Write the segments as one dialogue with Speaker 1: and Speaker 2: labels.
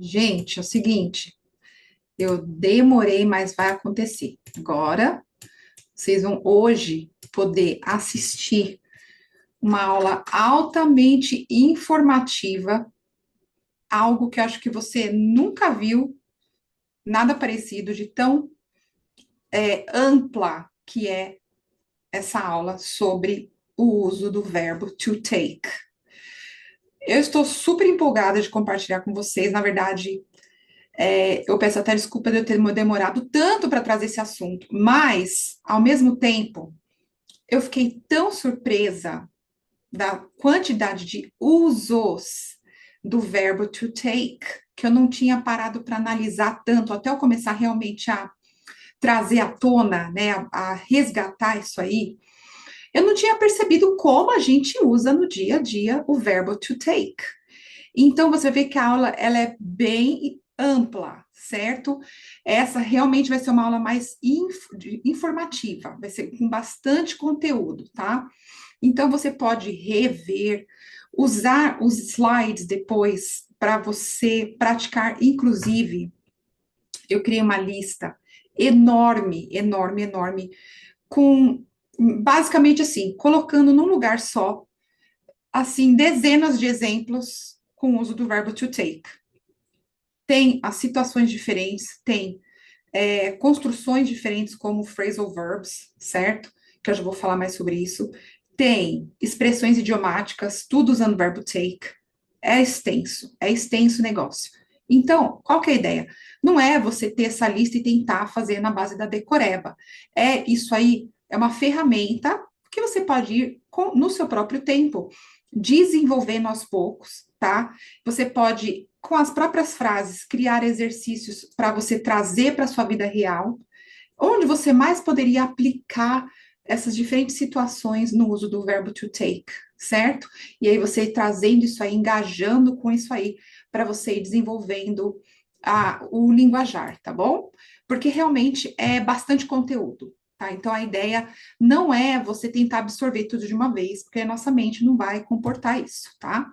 Speaker 1: Gente, é o seguinte, eu demorei, mas vai acontecer. Agora, vocês vão hoje poder assistir uma aula altamente informativa, algo que eu acho que você nunca viu, nada parecido de tão ampla que é essa aula sobre o uso do verbo to take. Eu estou super empolgada de compartilhar com vocês. Na verdade, eu peço até desculpa de eu ter demorado tanto para trazer esse assunto, mas, ao mesmo tempo, eu fiquei tão surpresa da quantidade de usos do verbo to take, que eu não tinha parado para analisar tanto, até eu começar realmente a trazer à tona, né, a resgatar isso aí. Eu não tinha percebido como a gente usa no dia a dia o verbo to take. Então, você vê que a aula ela é bem ampla, certo? Essa realmente vai ser uma aula mais informativa, vai ser com bastante conteúdo, tá? Então, você pode rever, usar os slides depois para você praticar. Inclusive, eu criei uma lista enorme, enorme, enorme, com basicamente assim, colocando num lugar só, assim, dezenas de exemplos com o uso do verbo to take. Tem as situações diferentes, tem construções diferentes, como phrasal verbs, certo? Que eu já vou falar mais sobre isso. Tem expressões idiomáticas, tudo usando o verbo take. É extenso o negócio. Então, qual que é a ideia? Não é você ter essa lista e tentar fazer na base da decoreba. É isso aí, é uma ferramenta que você pode ir no seu próprio tempo, desenvolvendo aos poucos, tá? Você pode, com as próprias frases, criar exercícios para você trazer para a sua vida real, onde você mais poderia aplicar essas diferentes situações no uso do verbo to take, certo? E aí você trazendo isso aí, engajando com isso aí, para você ir desenvolvendo o linguajar, tá bom? Porque realmente é bastante conteúdo. Tá? Então, a ideia não é você tentar absorver tudo de uma vez, porque a nossa mente não vai comportar isso, tá?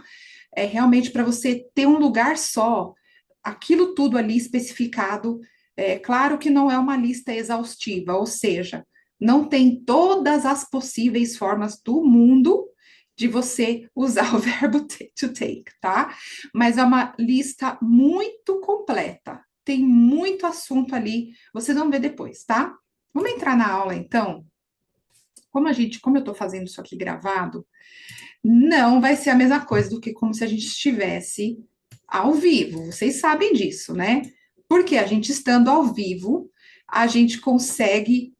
Speaker 1: É realmente para você ter um lugar só, aquilo tudo ali especificado. É claro que não é uma lista exaustiva, ou seja, não tem todas as possíveis formas do mundo de você usar o verbo to take, tá? Mas é uma lista muito completa. Tem muito assunto ali, você não vê depois, tá? Vamos entrar na aula então. Como eu estou fazendo isso aqui gravado, não vai ser a mesma coisa do que como se a gente estivesse ao vivo. Vocês sabem disso, né? Porque a gente estando ao vivo, a gente consegue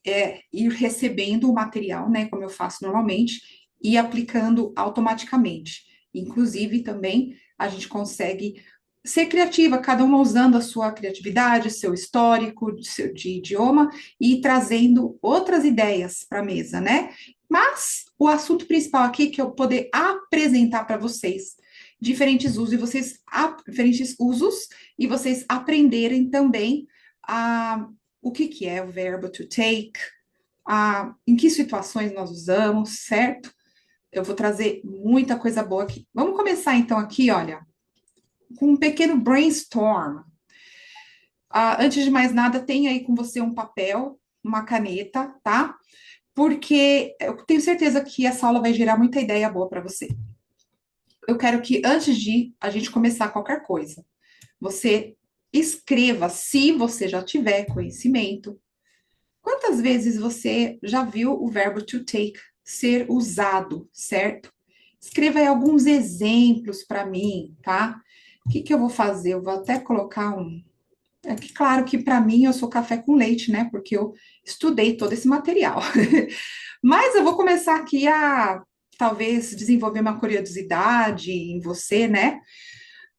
Speaker 1: ir recebendo o material, né? Como eu faço normalmente, e aplicando automaticamente. Inclusive, também a gente consegue ser criativa, cada uma usando a sua criatividade, seu histórico, de idioma e trazendo outras ideias para a mesa, né? Mas o assunto principal aqui é que eu poder apresentar para vocês diferentes usos e vocês aprenderem também o que, que é o verbo to take, em que situações nós usamos, certo? Eu vou trazer muita coisa boa aqui. Vamos começar então aqui, olha, com um pequeno brainstorm. Antes de mais nada, tenha aí com você um papel, uma caneta, tá? Porque eu tenho certeza que essa aula vai gerar muita ideia boa para você. Eu quero que antes de a gente começar qualquer coisa, você escreva, se você já tiver conhecimento, quantas vezes você já viu o verbo to take ser usado, certo? Escreva aí alguns exemplos para mim, tá? O que que eu vou fazer? Eu vou até colocar um. É que, claro que para mim eu sou café com leite, né? Porque eu estudei todo esse material. Mas eu vou começar aqui a talvez desenvolver uma curiosidade em você, né?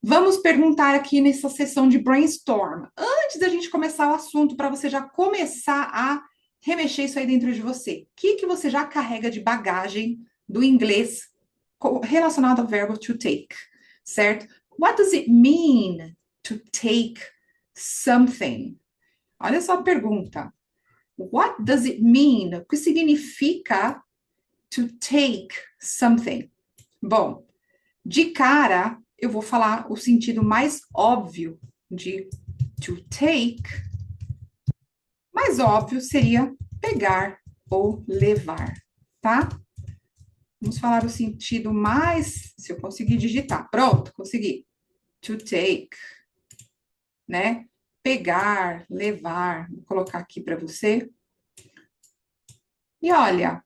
Speaker 1: Vamos perguntar aqui nessa sessão de brainstorm. Antes da gente começar o assunto, para você já começar a remexer isso aí dentro de você. O que que você já carrega de bagagem do inglês relacionado ao verbo to take, certo? What does it mean to take something? Olha só a pergunta. What does it mean? O que significa to take something? Bom, de cara, eu vou falar o sentido mais óbvio de to take. Mais óbvio seria pegar ou levar, tá? Vamos falar o sentido mais, se eu conseguir digitar. Pronto, consegui. To take, né? Pegar, levar. Vou colocar aqui para você. E olha,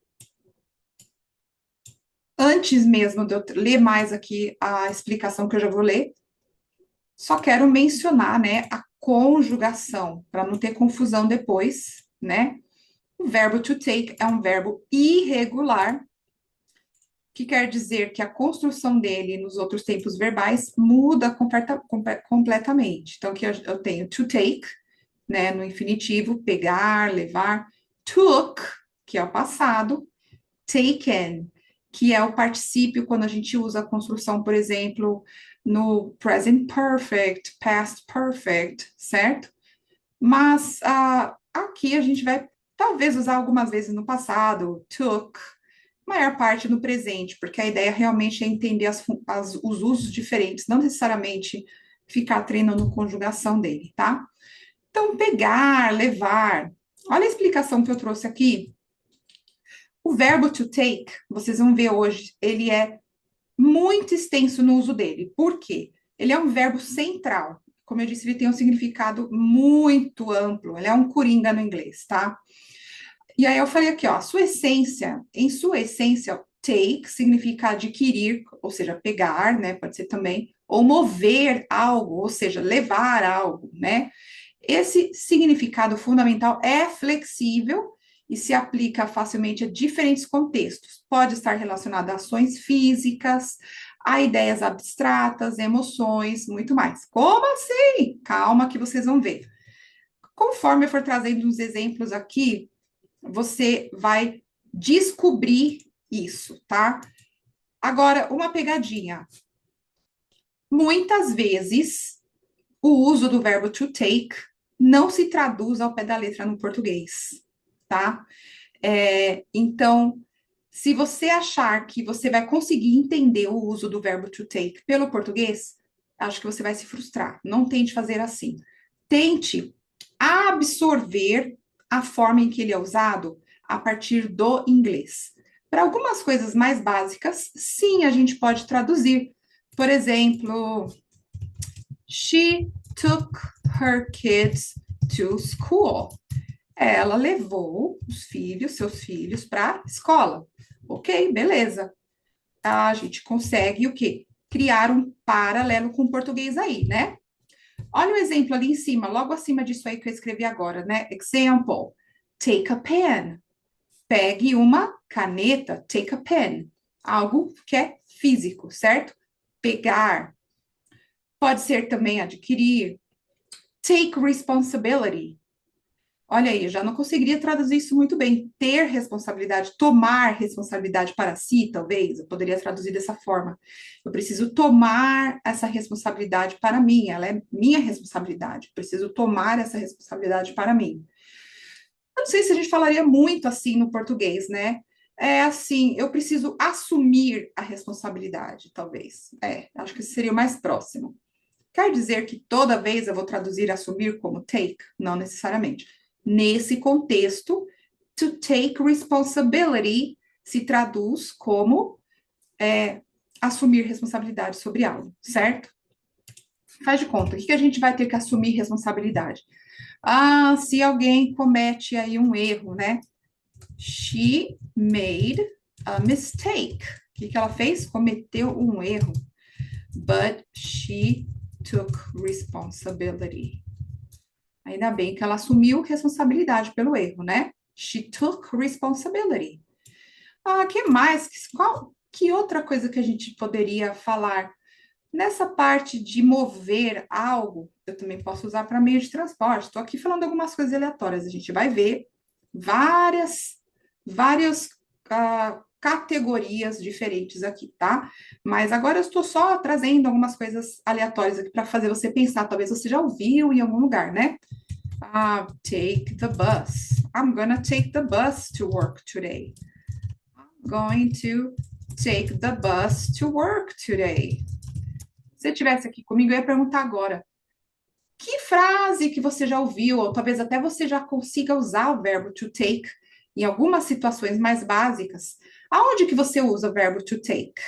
Speaker 1: antes mesmo de eu ler mais aqui a explicação que eu já vou ler, só quero mencionar, né, a conjugação, para não ter confusão depois, né? O verbo to take é um verbo irregular, que quer dizer que a construção dele nos outros tempos verbais muda completamente. Então, aqui eu tenho to take, né, no infinitivo, pegar, levar, took, que é o passado, taken, que é o particípio quando a gente usa a construção, por exemplo, no present perfect, past perfect, certo? Mas aqui a gente vai talvez usar algumas vezes no passado, took, maior parte no presente, porque a ideia realmente é entender os usos diferentes, não necessariamente ficar treinando conjugação dele, tá? Então, pegar, levar. Olha a explicação que eu trouxe aqui. O verbo to take, vocês vão ver hoje, ele é muito extenso no uso dele. Por quê? Ele é um verbo central. Como eu disse, ele tem um significado muito amplo. Ele é um coringa no inglês, tá? E aí eu falei aqui, ó, em sua essência, take significa adquirir, ou seja, pegar, né? Pode ser também, ou mover algo, ou seja, levar algo, né? Esse significado fundamental é flexível e se aplica facilmente a diferentes contextos. Pode estar relacionado a ações físicas, a ideias abstratas, emoções, muito mais. Como assim? Calma que vocês vão ver. Conforme eu for trazendo uns exemplos aqui, você vai descobrir isso, tá? Agora, uma pegadinha. Muitas vezes, o uso do verbo to take não se traduz ao pé da letra no português, tá? Então, se você achar que você vai conseguir entender o uso do verbo to take pelo português, acho que você vai se frustrar. Não tente fazer assim. Tente absorver a forma em que ele é usado a partir do inglês. Para algumas coisas mais básicas, sim, a gente pode traduzir. Por exemplo, she took her kids to school. Ela levou seus filhos para a escola. Ok, beleza. A gente consegue o quê? Criar um paralelo com o português aí, né? Olha o exemplo ali em cima, logo acima disso aí que eu escrevi agora, né? Example, take a pen. Pegue uma caneta, take a pen. Algo que é físico, certo? Pegar. Pode ser também adquirir. Take responsibility. Olha aí, eu já não conseguiria traduzir isso muito bem. Ter responsabilidade, tomar responsabilidade para si, talvez, eu poderia traduzir dessa forma. Eu preciso tomar essa responsabilidade para mim, ela é minha responsabilidade. Eu preciso tomar essa responsabilidade para mim. Eu não sei se a gente falaria muito assim no português, né? É assim, eu preciso assumir a responsabilidade, talvez. Acho que isso seria o mais próximo. Quer dizer que toda vez eu vou traduzir assumir como take? Não necessariamente. Nesse contexto, to take responsibility se traduz como assumir responsabilidade sobre algo, certo? Faz de conta, o que a gente vai ter que assumir responsabilidade? Se alguém comete aí um erro, né? She made a mistake. O que ela fez? Cometeu um erro. But she took responsibility. Ainda bem que ela assumiu responsabilidade pelo erro, né? She took responsibility. Que mais? Que outra coisa que a gente poderia falar? Nessa parte de mover algo, eu também posso usar para meio de transporte. Estou aqui falando algumas coisas aleatórias. A gente vai ver várias categorias diferentes aqui, tá? Mas agora eu estou só trazendo algumas coisas aleatórias aqui para fazer você pensar. Talvez você já ouviu em algum lugar, né? Take the bus. I'm gonna take the bus to work today. I'm going to take the bus to work today. Se você estivesse aqui comigo, eu ia perguntar agora. Que frase que você já ouviu, ou talvez até você já consiga usar o verbo to take em algumas situações mais básicas? Aonde que você usa o verbo to take?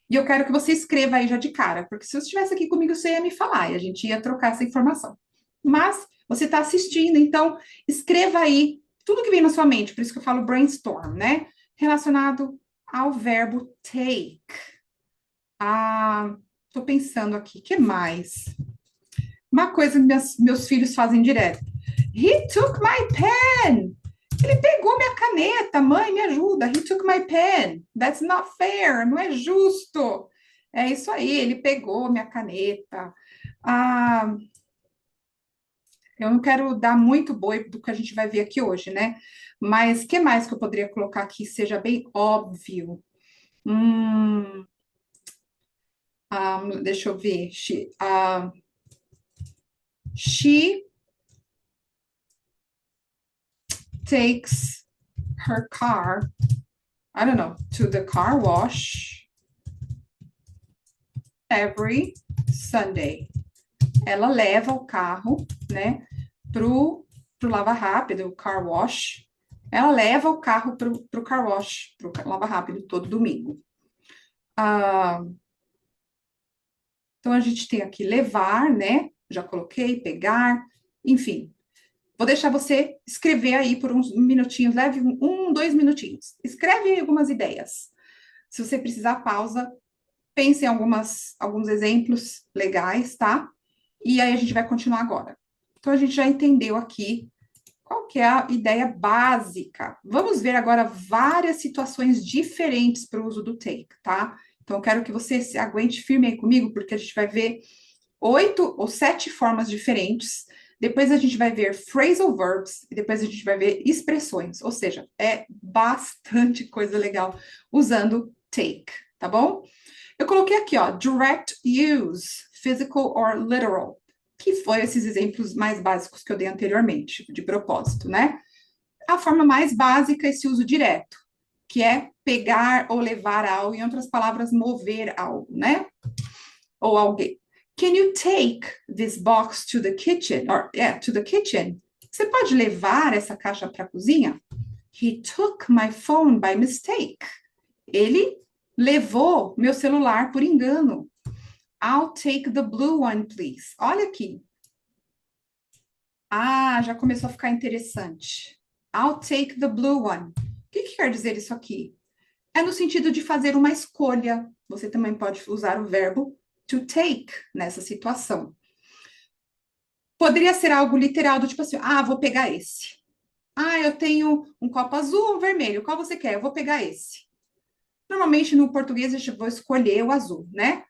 Speaker 1: E eu quero que você escreva aí já de cara, porque se você estivesse aqui comigo, você ia me falar e a gente ia trocar essa informação. Mas você está assistindo, então escreva aí tudo que vem na sua mente, por isso que eu falo brainstorm, né? Relacionado ao verbo take. Ah, tô pensando aqui, o que mais? Uma coisa que meus filhos fazem direto. He took my pen. Ele pegou minha caneta. Mãe, me ajuda. He took my pen. That's not fair. Não é justo. É isso aí. Ele pegou minha caneta. Ah, eu não quero dar muito boi do que a gente vai ver aqui hoje, né? Mas o que mais que eu poderia colocar aqui seja bem óbvio? Hum, deixa eu ver. She takes her car, I don't know, to the car wash every Sunday. Ela leva o carro, né, pro lava rápido, o car wash. Ela leva o carro pro car wash, pro lava rápido, todo domingo. Ah, então a gente tem aqui levar, né? Já coloquei, pegar, enfim. Vou deixar você escrever aí por uns minutinhos, leve 2 minutinhos. Escreve aí algumas ideias. Se você precisar pausa, pense em alguns exemplos legais, tá? E aí a gente vai continuar agora. Então a gente já entendeu aqui qual que é a ideia básica. Vamos ver agora várias situações diferentes para o uso do take, tá? Então eu quero que você se aguente firme aí comigo, porque a gente vai ver 8 ou 7 formas diferentes. Depois a gente vai ver phrasal verbs e depois a gente vai ver expressões, ou seja, é bastante coisa legal usando take, tá bom? Eu coloquei aqui, ó, direct use, physical or literal, que foi esses exemplos mais básicos que eu dei anteriormente, de propósito, né? A forma mais básica é esse uso direto, que é pegar ou levar algo, em outras palavras, mover algo, né? Ou alguém. Can you take this box to the kitchen? Or, yeah, to the kitchen. Você pode levar essa caixa para a cozinha? He took my phone by mistake. Ele levou meu celular por engano. I'll take the blue one, please. Olha aqui. Ah, já começou a ficar interessante. I'll take the blue one. O que quer dizer isso aqui? É no sentido de fazer uma escolha. Você também pode usar o verbo to take nessa situação. Poderia ser algo literal do tipo assim, vou pegar esse. Eu tenho um copo azul ou um vermelho. Qual você quer? Eu vou pegar esse. Normalmente no português a gente vai escolher o azul, né?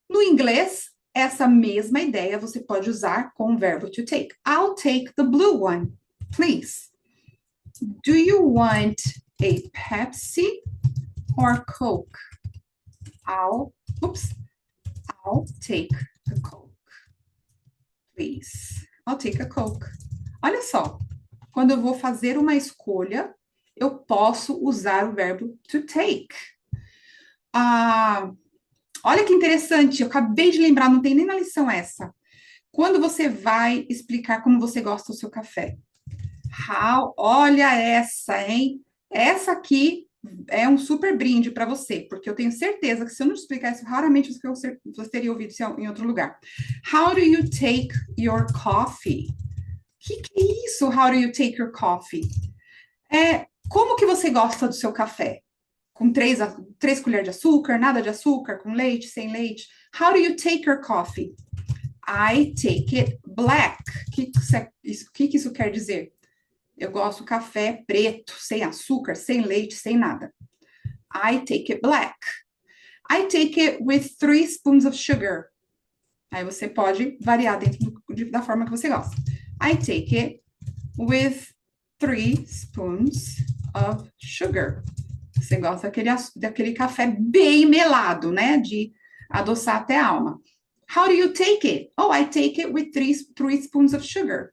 Speaker 1: No inglês, essa mesma ideia você pode usar com o verbo to take. I'll take the blue one, please. Do you want a Pepsi or Coke? I'll take a Coke, please. I'll take a Coke. Olha só, quando eu vou fazer uma escolha, eu posso usar o verbo to take. Olha que interessante, eu acabei de lembrar, não tem nem na lição essa. Quando você vai explicar como você gosta do seu café. Olha essa, hein? Essa aqui é um super brinde para você, porque eu tenho certeza que se eu não te explicar isso, raramente você teria ouvido isso em outro lugar. How do you take your coffee? Que é isso? How do you take your coffee? Como que você gosta do seu café? Com 3 colheres de açúcar, nada de açúcar, com leite, sem leite? How do you take your coffee? I take it black. O que isso quer dizer? Eu gosto do café preto, sem açúcar, sem leite, sem nada. I take it black. I take it with 3 spoons of sugar. Aí você pode variar dentro da forma que você gosta. I take it with 3 spoons of sugar. Você gosta daquele café bem melado, né? De adoçar até a alma. How do you take it? Oh, I take it with 3 spoons of sugar.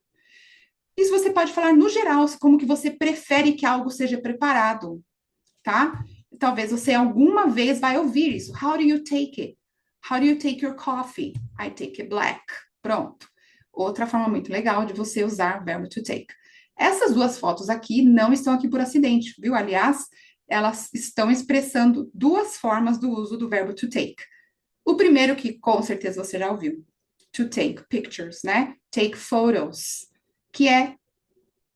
Speaker 1: Isso você pode falar no geral, como que você prefere que algo seja preparado, tá? Talvez você alguma vez vai ouvir isso. How do you take it? How do you take your coffee? I take it black. Pronto. Outra forma muito legal de você usar o verbo to take. Essas duas fotos aqui não estão aqui por acidente, viu? Aliás, elas estão expressando duas formas do uso do verbo to take. O primeiro que com certeza você já ouviu, to take pictures, né? Take photos, que é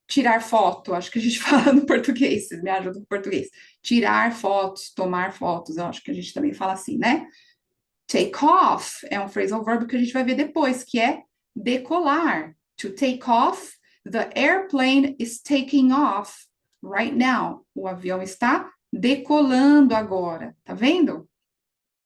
Speaker 1: tirar foto, acho que a gente fala no português, vocês me ajudam com o português. Tirar fotos, tomar fotos, eu acho que a gente também fala assim, né? Take off é um phrasal verb que a gente vai ver depois, que é decolar. To take off, the airplane is taking off right now. O avião está decolando agora, tá vendo?